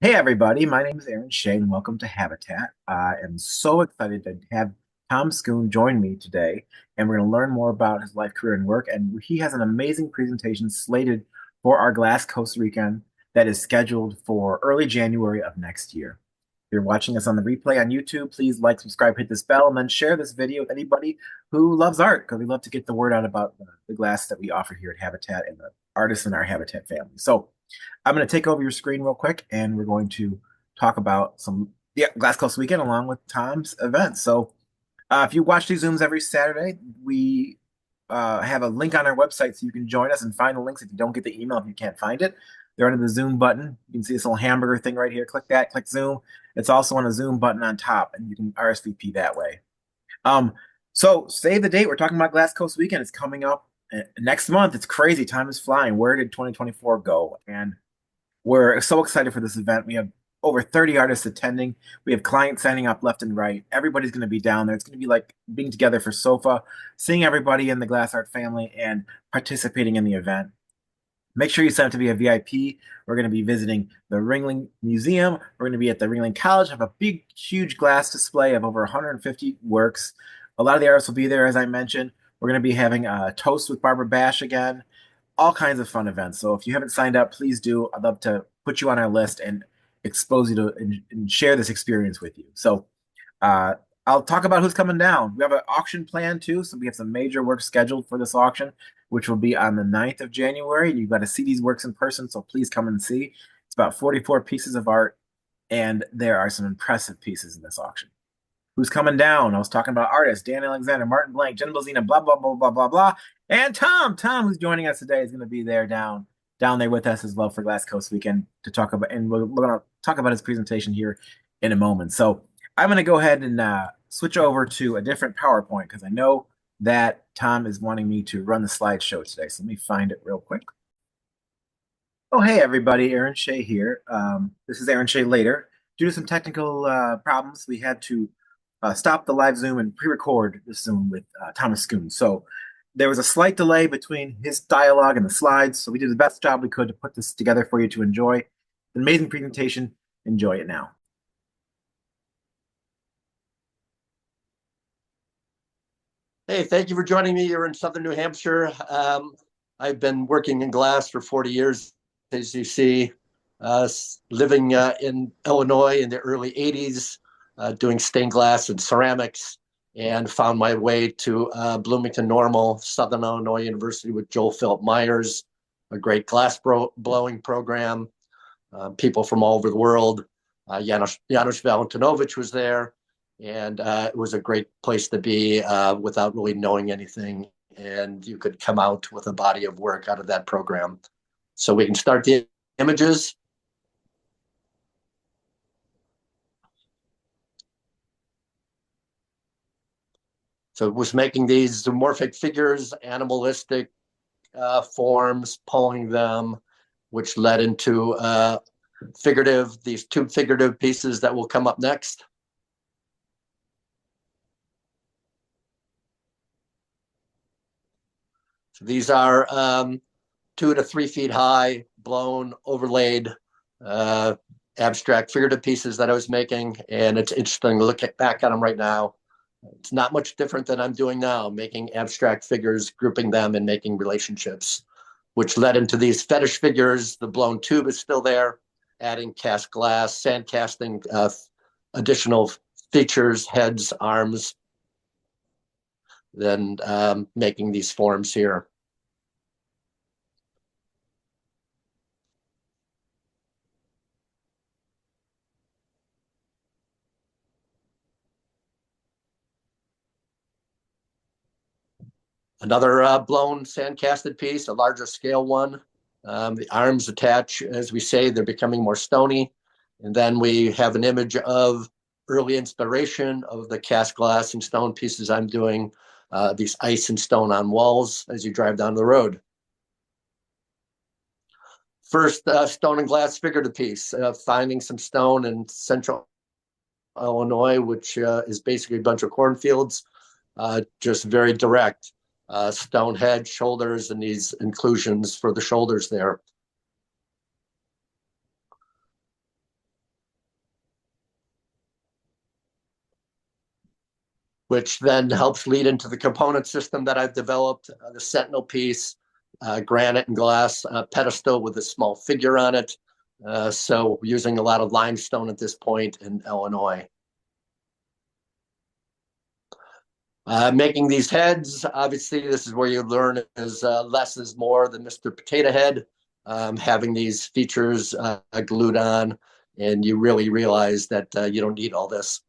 Hey everybody, my name is Aaron Shea and welcome to Habitat. I am so excited to have Tom Scoon join me today, and we're going to learn more about his life, career, and work. And he has an amazing presentation slated for our Glass Coast weekend that is scheduled for early January of next year. If you're watching us on the replay on YouTube, please like, subscribe, hit this bell, and then share this video with anybody who loves art, because we love to get the word out about the glass that we offer here at Habitat and the artists in our Habitat family. So I'm going to take over your screen real quick, and we're going to talk about some Glass Coast Weekend along with Tom's events. So if you watch these Zooms every Saturday, we have a link on our website so you can join us and find the links if you don't get the email if you can't find it. They're under the Zoom button. You can see this little hamburger thing right here. Click that, click Zoom. It's also on a Zoom button on top, and you can RSVP that way. Um, so save the date. We're talking about Glass Coast Weekend. It's coming up next month. It's crazy. Time is flying. Where did 2024 go? And we're so excited for this event. We have over 30 artists attending. We have clients signing up left and right. Everybody's going to be down there. It's going to be like being together for SOFA, seeing everybody in the Glass Art family and participating in the event. Make sure you sign up to be a VIP. We're going to be visiting the Ringling Museum. We're going to be at the Ringling College, have a big, huge glass display of over 150 works. A lot of the artists will be there, as I mentioned. We're going to be having a toast with Barbara Bash again, all kinds of fun events. So if you haven't signed up, please do. I'd love to put you on our list and expose you to and share this experience with you. So uh, I'll talk about who's coming down. We have an auction plan too, so we have some major work scheduled for this auction, which will be on the 9th of January. You've got to see these works in person, so please come and see. It's about 44 pieces of art, and there are some impressive pieces in this auction. Who's coming down? I was talking about artists: Dan Alexander, Martin Blank, Jen Blazina, blah blah blah blah blah blah, and Tom. Tom, who's joining us today, is going to be there down there with us as well for Glass Coast Weekend to talk about, and we're going to talk about his presentation here in a moment. So I'm going to go ahead and switch over to a different PowerPoint because I know that Tom is wanting me to run the slideshow today. So let me find it real quick. Oh, hey everybody, Aaron Shea here. This is Aaron Shea later. Due to some technical problems, we had to stop the live Zoom and pre-record the Zoom with Thomas Scoon. So there was a slight delay between his dialogue and the slides. So we did the best job we could to put this together for you to enjoy. An amazing presentation. Enjoy it now. Hey, thank you for joining me. You're in Southern New Hampshire. I've been working in glass for 40 years, as you see, living in Illinois in the early 80s, doing stained glass and ceramics, and found my way to Bloomington Normal, Southern Illinois University with Joel Philip Myers, a great glass blowing program, people from all over the world. Janusz Valentinovich was there. And it was a great place to be without really knowing anything. And you could come out with a body of work out of that program. So we can start the images. So it was making these zoomorphic figures, animalistic forms, pulling them, which led into these two figurative pieces that will come up next. So these are 2 to 3 feet high, blown, overlaid, abstract figurative pieces that I was making. And it's interesting to look back at them right now. It's not much different than I'm doing now, making abstract figures, grouping them and making relationships, which led into these fetish figures. The blown tube is still there, adding cast glass, sand casting, additional features, heads, arms, then making these forms here. Another blown sand casted piece, a larger scale one. The arms attach, as we say, they're becoming more stony. And then we have an image of early inspiration of the cast glass and stone pieces I'm doing, these ice and stone on walls as you drive down the road. First stone and glass figurative piece, finding some stone in central Illinois, which is basically a bunch of cornfields, just very direct. Stone head, shoulders, and these inclusions for the shoulders there. which then helps lead into the component system that I've developed, the sentinel piece, granite and glass pedestal with a small figure on it. So using a lot of limestone at this point in Illinois. Making these heads, obviously, this is where you learn is less is more than Mr. Potato Head. Having these features glued on, and you really realize that you don't need all this.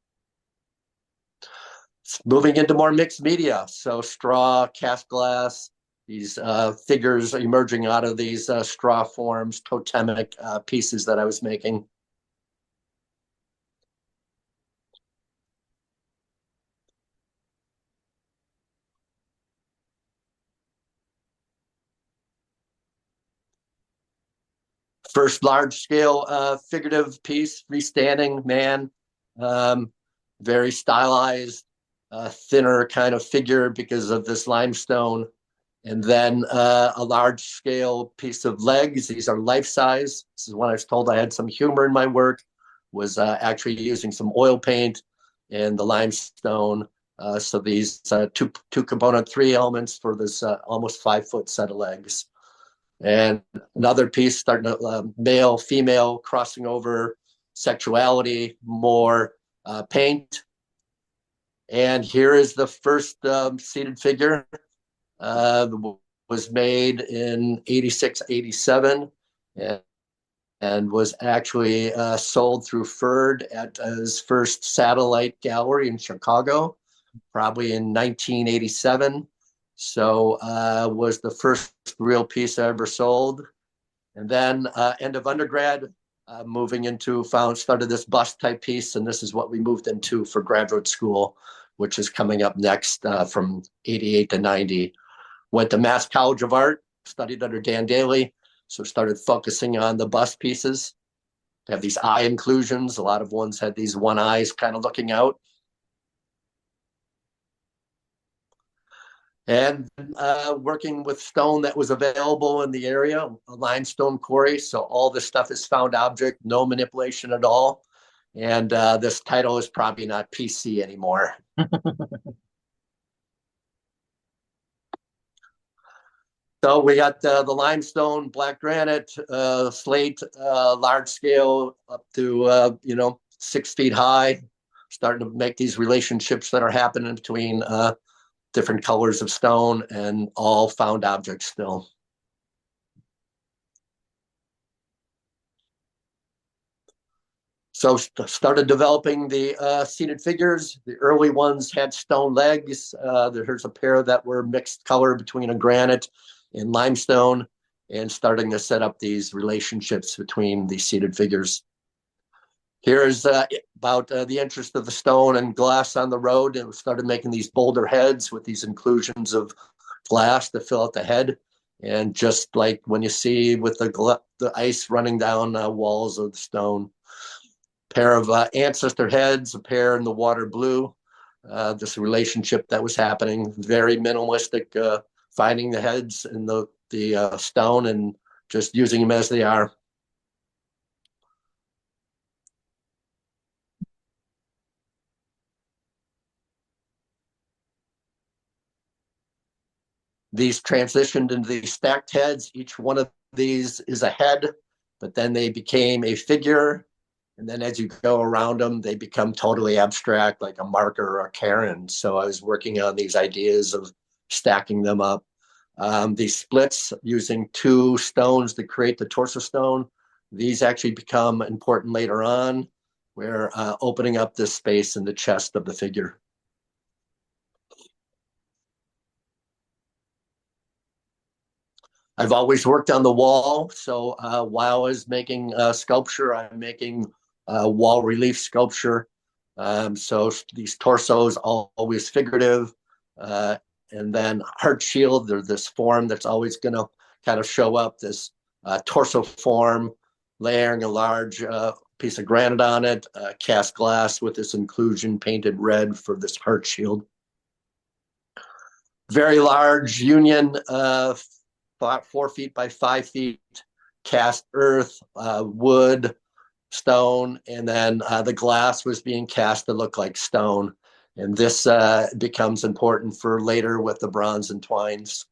Moving into more mixed media, so straw, cast glass, these figures emerging out of these straw forms, totemic pieces that I was making. First large-scale figurative piece, freestanding man, very stylized, thinner kind of figure because of this limestone. And then a large-scale piece of legs. These are life-size. This is when I was told I had some humor in my work, was actually using some oil paint and the limestone. So these two component, three elements for this almost 5-foot set of legs. And another piece starting to male, female, crossing over sexuality, more paint. And here is the first seated figure. Was made in 86, 87, and was actually sold through Ferd at his first satellite gallery in Chicago, probably in 1987. So was the first real piece I ever sold. And then end of undergrad, moving into started this bust type piece, and this is what we moved into for graduate school, which is coming up next from 88 to 90. Went to Mass College of Art, studied under Dan Daly, so started focusing on the bust pieces. They have these eye inclusions. A lot of ones had these one eyes kind of looking out. And working with stone that was available in the area, a limestone quarry. So all this stuff is found object, no manipulation at all. And this title is probably not PC anymore. So we got the limestone, black granite, slate, large scale up to 6 feet high, starting to make these relationships that are happening between different colors of stone, and all found objects still. So started developing the seated figures. The early ones had stone legs. There's a pair that were mixed color between a granite and limestone, and starting to set up these relationships between these seated figures. Here's about the interest of the stone and glass on the road, and we started making these boulder heads with these inclusions of glass to fill out the head. And just like when you see with the ice running down walls of the stone. Pair of ancestor heads, a pair in the water blue. This relationship that was happening, very minimalistic, finding the heads in the stone and just using them as they are. These transitioned into these stacked heads. Each one of these is a head, but then they became a figure. And then as you go around them, they become totally abstract, like a marker or a cairn. So I was working on these ideas of stacking them up. These splits using 2 stones to create the torso stone. These actually become important later on. We're opening up this space in the chest of the figure. I've always worked on the wall. So while I was making sculpture, I'm making wall relief sculpture. So these torsos always figurative. And then heart shield, there's this form that's always going to kind of show up, this torso form, layering a large piece of granite on it, cast glass with this inclusion painted red for this heart shield. Very large union, 4 feet by 5 feet, cast earth, wood, stone, and then the glass was being cast to look like stone. And this becomes important for later with the bronze and twines.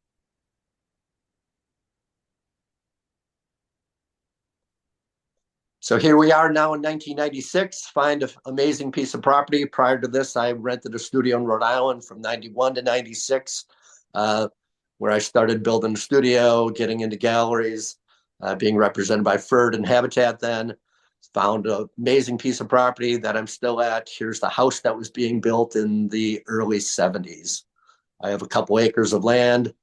So here we are now in 1996, find an amazing piece of property. Prior to this, I rented a studio in Rhode Island from 91 to 96, where I started building a studio, getting into galleries, being represented by Ferd and Habatat then. Found an amazing piece of property that I'm still at. Here's the house that was being built in the early 70s. I have a couple acres of land.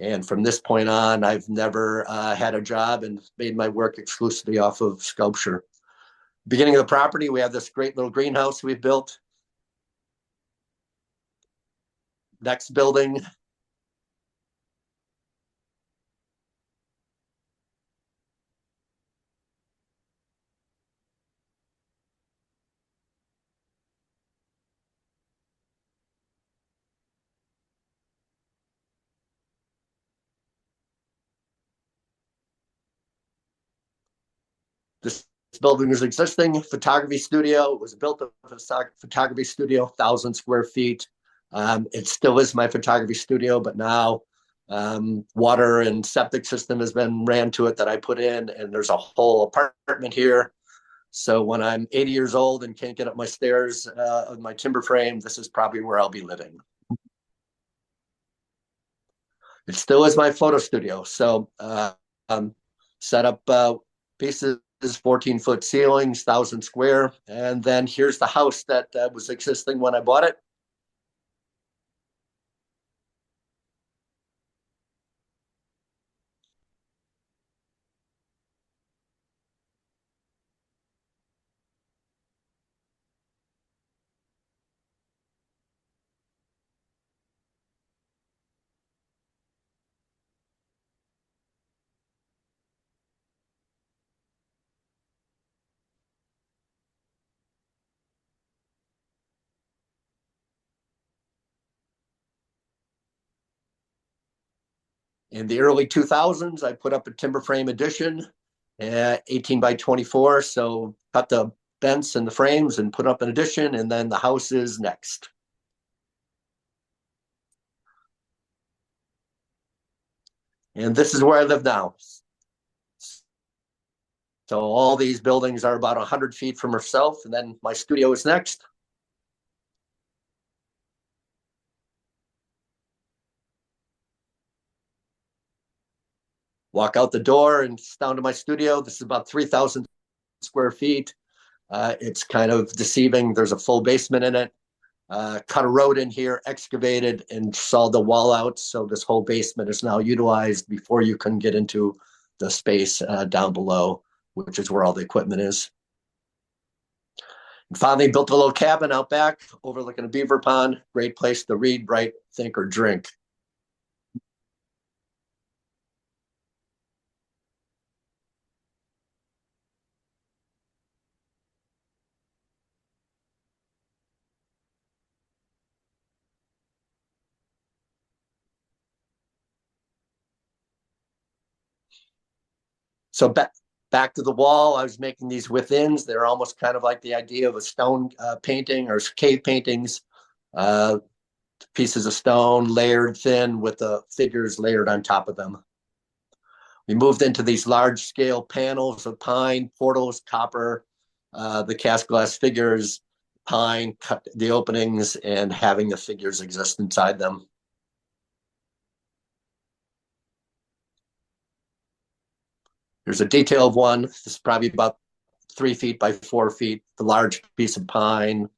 And from this point on, I've never had a job and made my work exclusively off of sculpture. Beginning of the property, we have this great little greenhouse we've built. Next building. This building was existing photography studio. It was built as a photography studio, 1,000 square feet. It still is my photography studio, but now water and septic system has been ran to it that I put in, and there's a whole apartment here. So when I'm 80 years old and can't get up my stairs of my timber frame, this is probably where I'll be living. It still is my photo studio. So set up pieces, 14-foot ceilings, 1,000 square. And then here's the house that was existing when I bought it. In the early 2000s, I put up a timber frame addition, 18 by 24. So cut the vents and the frames and put up an addition, and then the house is next. And this is where I live now. So all these buildings are about 100 feet from herself, and then my studio is next. Walk out the door and it's down to my studio. This is about 3,000 square feet. It's kind of deceiving. There's a full basement in it. Cut a road in here, excavated, and sawed the wall out. So this whole basement is now utilized. Before you couldn't get into the space down below, which is where all the equipment is. And finally built a little cabin out back overlooking a beaver pond. Great place to read, write, think, or drink. So back to the wall, I was making these within. They're almost kind of like the idea of a stone painting or cave paintings. Pieces of stone layered thin with the figures layered on top of them. We moved into these large scale panels of pine, portals, copper, the cast glass figures, pine, cut the openings, and having the figures exist inside them. Here's a detail of one. This is probably about 3 feet by 4 feet, the large piece of pine,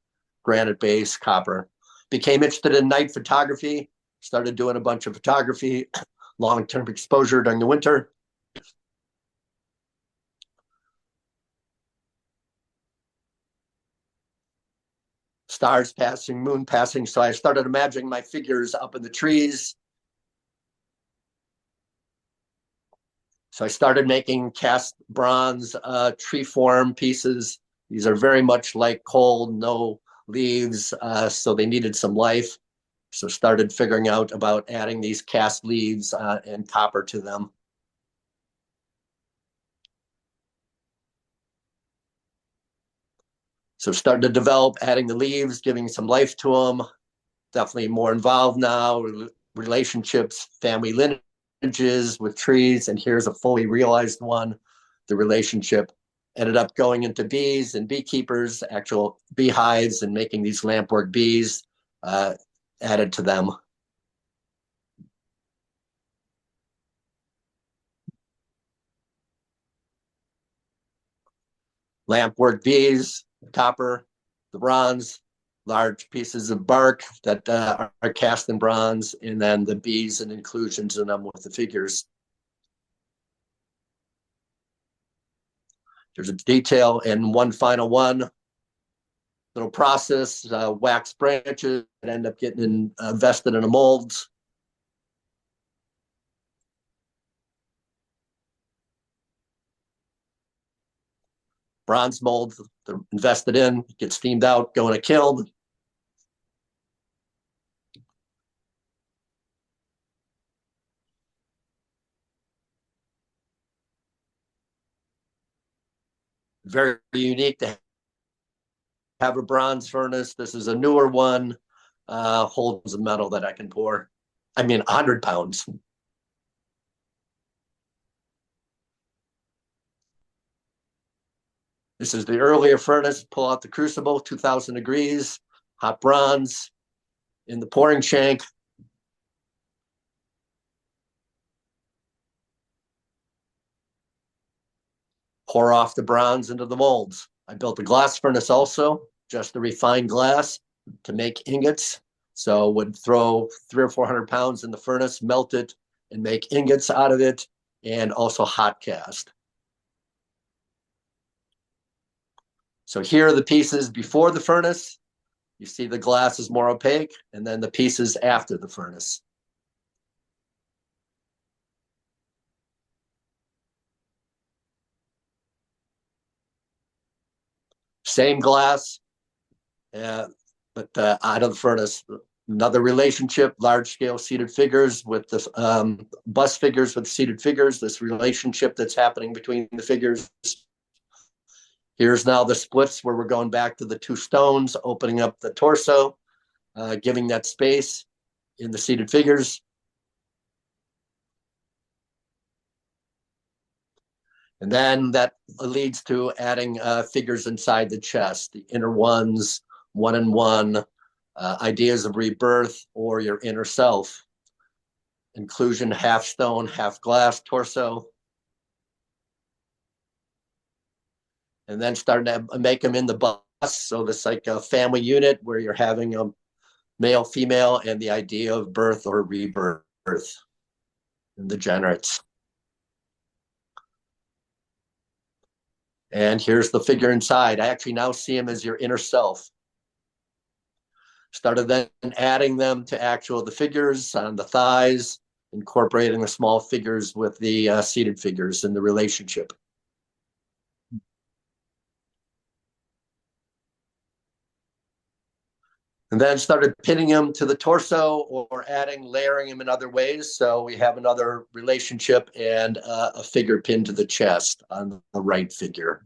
granite base, copper. Became interested in night photography, started doing a bunch of photography, long-term exposure during the winter. Stars passing, moon passing. So I started imagining my figures up in the trees. So I started making cast bronze tree form pieces. These are very much like coal, no leaves, so they needed some life. So started figuring out about adding these cast leaves and copper to them. So starting to develop, adding the leaves, giving some life to them. Definitely more involved now. Relationships, family lineages with trees, and here's a fully realized one. The relationship ended up going into bees and beekeepers, actual beehives, and making these lampwork bees added to them. Lampwork bees, copper, the bronze, large pieces of bark that are cast in bronze, and then the bees and inclusions in them with the figures. There's a detail in one final one. Little process, wax branches that end up getting invested in the molds. Bronze molds, they're invested in, get steamed out, go in a kiln. Very unique to have a bronze furnace. This is a newer one, holds a metal that I can pour. I mean, 100 pounds. This is the earlier furnace. Pull out the crucible, 2000 degrees, hot bronze in the pouring shank. Pour off the bronze into the molds. I built a glass furnace also, just the refined glass to make ingots. So would throw 300 or 400 pounds in the furnace, melt it, and make ingots out of it, and also hot cast. So here are the pieces before the furnace. You see the glass is more opaque, and then the pieces after the furnace. Same glass, but out of the furnace. Another relationship, large-scale seated figures with the bust figures with seated figures, this relationship that's happening between the figures. Here's now the splits where we're going back to the two stones, opening up the torso, giving that space in the seated figures. And then that leads to adding figures inside the chest, the inner ones, one and one, ideas of rebirth or your inner self. Inclusion, half stone, half glass torso. And then starting to make them in the bust. So this like a family unit where you're having a male, female, and the idea of birth or rebirth in the generates. And here's the figure inside. I actually now see him as your inner self. Started then adding them to the figures on the thighs, incorporating the small figures with the seated figures in the relationship. And then started pinning them to the torso or adding, layering them in other ways. So we have another relationship and a figure pinned to the chest on the right figure.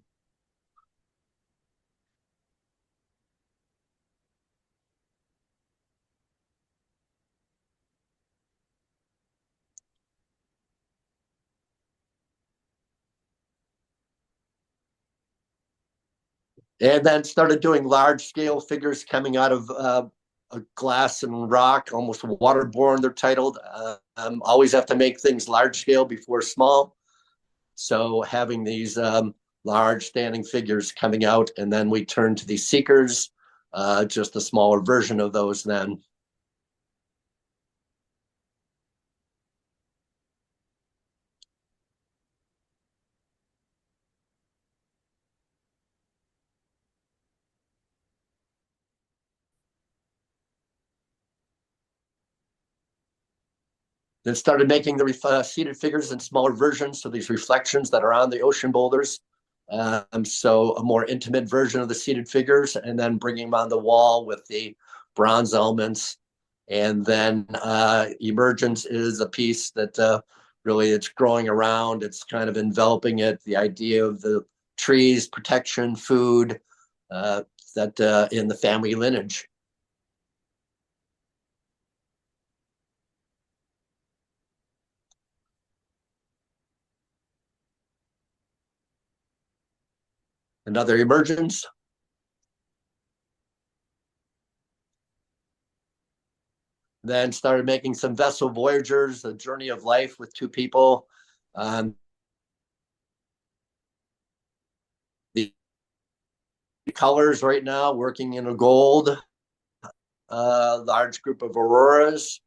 And then started doing large scale figures coming out of a glass and rock, almost waterborne, they're titled. Always have to make things large scale before small. So having these large standing figures coming out, and then we turn to these seekers, just a smaller version of those then. Then started making the seated figures in smaller versions, so these reflections that are on the ocean boulders. So a more intimate version of the seated figures, and then bringing them on the wall with the bronze elements. And then emergence is a piece that really it's growing around. It's kind of enveloping it. The idea of the trees, protection, food, that in the family lineage. Another emergence. Then started making some vessel voyagers, a journey of life with two people. The colors right now, working in a gold, large group of auroras.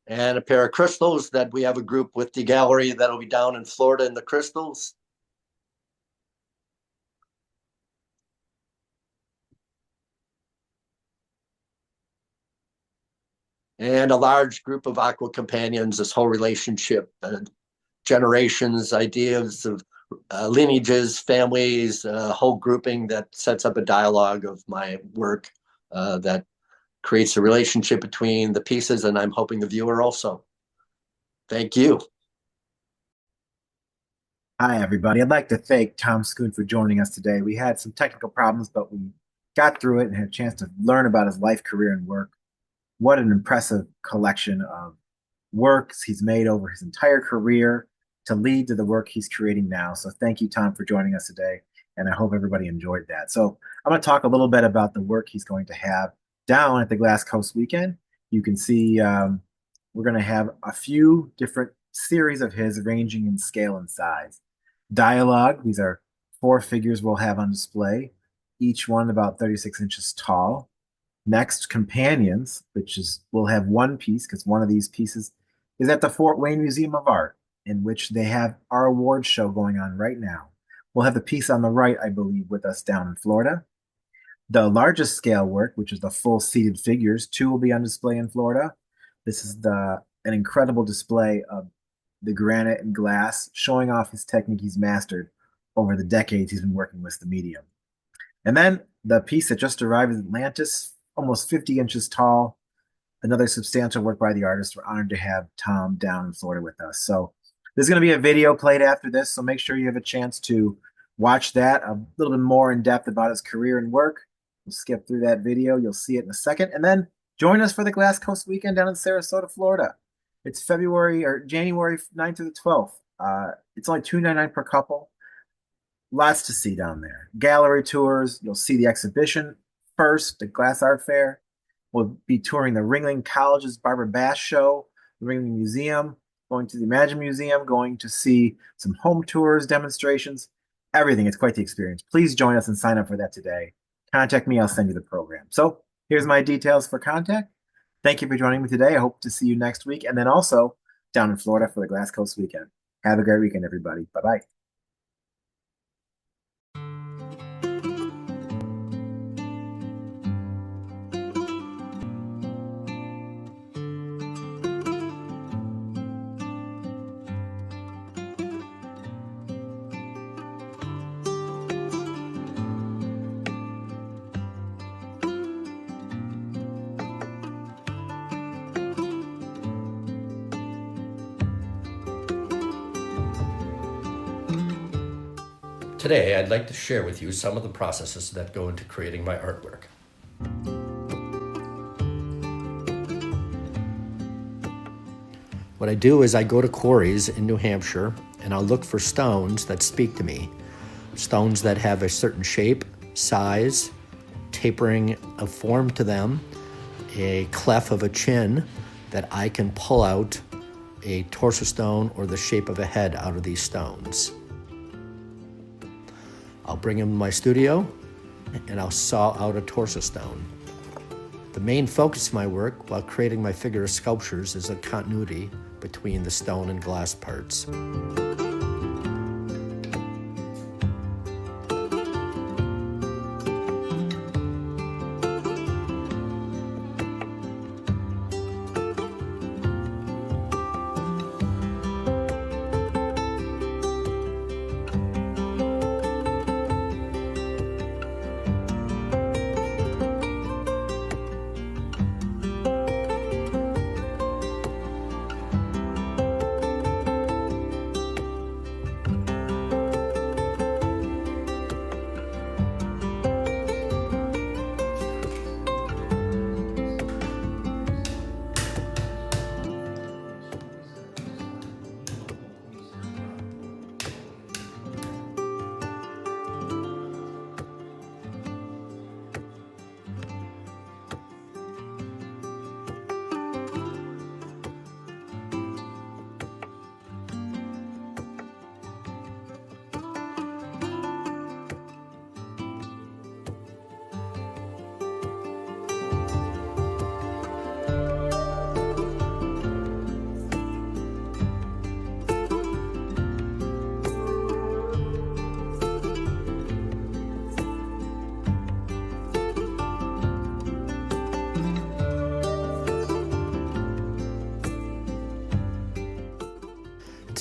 And a pair of crystals that we have a group with the gallery that'll be down in Florida in the crystals. And a large group of aqua companions, this whole relationship, generations, ideas of lineages, families, a whole grouping that sets up a dialogue of my work that creates a relationship between the pieces, and I'm hoping the viewer also. Thank you. Hi, everybody. I'd like to thank Tom Scoon for joining us today. We had some technical problems, but we got through it and had a chance to learn about his life, career, and work. What an impressive collection of works he's made over his entire career to lead to the work he's creating now. So thank you, Tom, for joining us today. And I hope everybody enjoyed that. So I'm going to talk a little bit about the work he's going to have down at the Glass Coast weekend. You can see we're going to have a few different series of his ranging in scale and size. Dialogue, these are 4 figures we'll have on display, each one about 36 inches tall. Next, companions, which is we'll have one piece because one of these pieces is at the Fort Wayne Museum of Art, in which they have our award show going on right now. We'll have the piece on the right, I believe, with us down in Florida. The largest scale work, which is the full seated figures, 2 will be on display in Florida. This is an incredible display of the granite and glass, showing off his technique he's mastered over the decades he's been working with the medium. And then the piece that just arrived is Atlantis, almost 50 inches tall. Another substantial work by the artist. We're honored to have Tom down in Florida with us. So there's going to be a video played after this, so make sure you have a chance to watch that a little bit more in depth about his career and work. We'll skip through that video. You'll see it in a second. And then join us for the Glass Coast weekend down in Sarasota, Florida. It's January 9th through the 12th. It's only $2.99 per couple. Lots to see down there. Gallery tours. You'll see the exhibition first, the Glass Art Fair. We'll be touring the Ringling College's Barbara Bass show, the Ringling Museum, going to the Imagine Museum, going to see some home tours, demonstrations, everything. It's quite the experience. Please join us and sign up for that today. Contact me. I'll send you the program. So here's my details for contact. Thank you for joining me today. I hope to see you next week, and then also down in Florida for the Glass Coast weekend. Have a great weekend, everybody. Bye-bye. Today, I'd like to share with you some of the processes that go into creating my artwork. What I do is I go to quarries in New Hampshire and I'll look for stones that speak to me. Stones that have a certain shape, size, tapering of form to them, a cleft of a chin that I can pull out a torso stone or the shape of a head out of these stones. I'll bring them to my studio and I'll saw out a torso stone. The main focus of my work while creating my figure sculptures is a continuity between the stone and glass parts.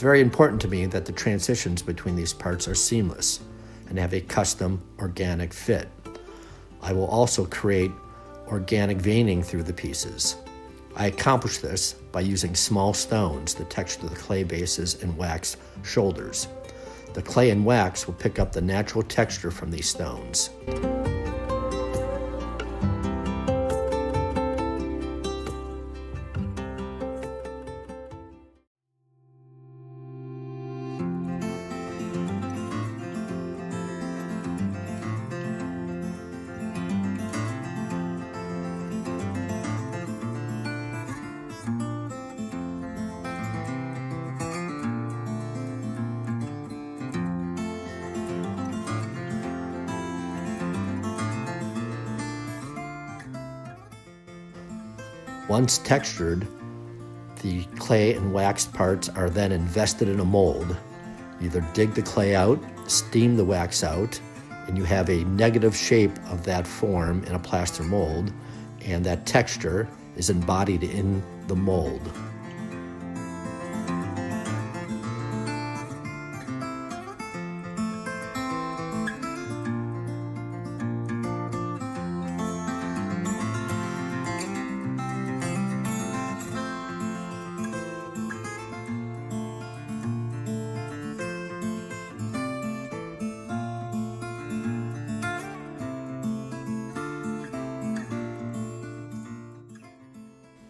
It's very important to me that the transitions between these parts are seamless and have a custom organic fit. I will also create organic veining through the pieces. I accomplish this by using small stones to texture the clay bases and wax shoulders. The clay and wax will pick up the natural texture from these stones. Once textured, the clay and waxed parts are then invested in a mold. You either dig the clay out, steam the wax out, and you have a negative shape of that form in a plaster mold, and that texture is embodied in the mold.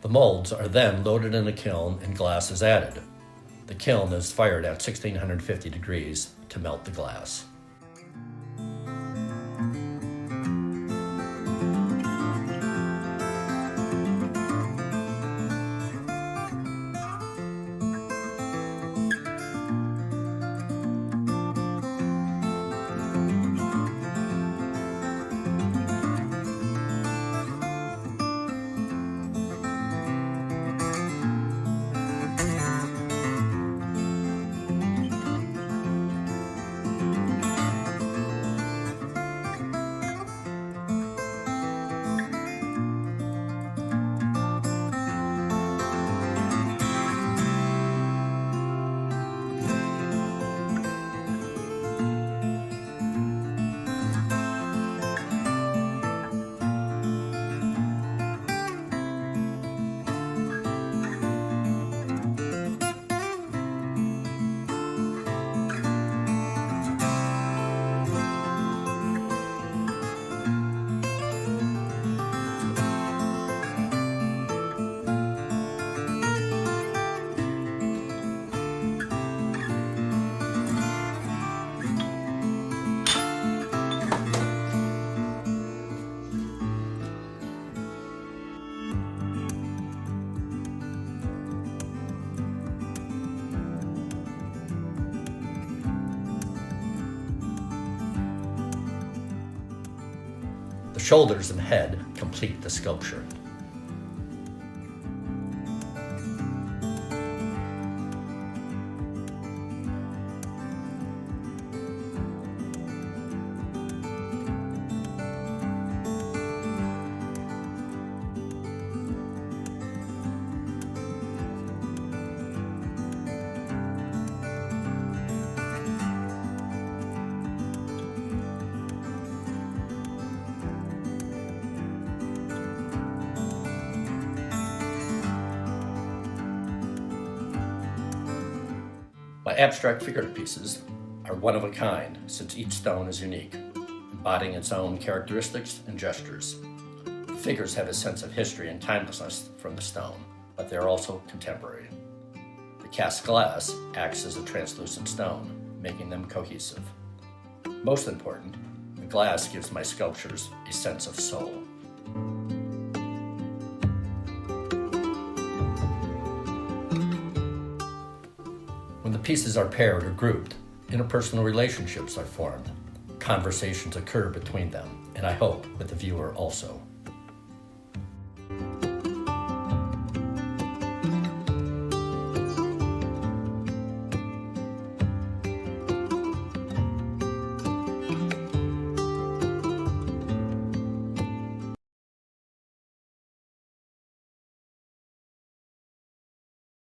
The molds are then loaded in a kiln and glass is added. The kiln is fired at 1650 degrees to melt the glass. The shoulders and head complete the sculpture. My abstract figurative pieces are one of a kind, since each stone is unique, embodying its own characteristics and gestures. The figures have a sense of history and timelessness from the stone, but they are also contemporary. The cast glass acts as a translucent stone, making them cohesive. Most important, the glass gives my sculptures a sense of soul. When the pieces are paired or grouped, interpersonal relationships are formed. Conversations occur between them, and I hope with the viewer also.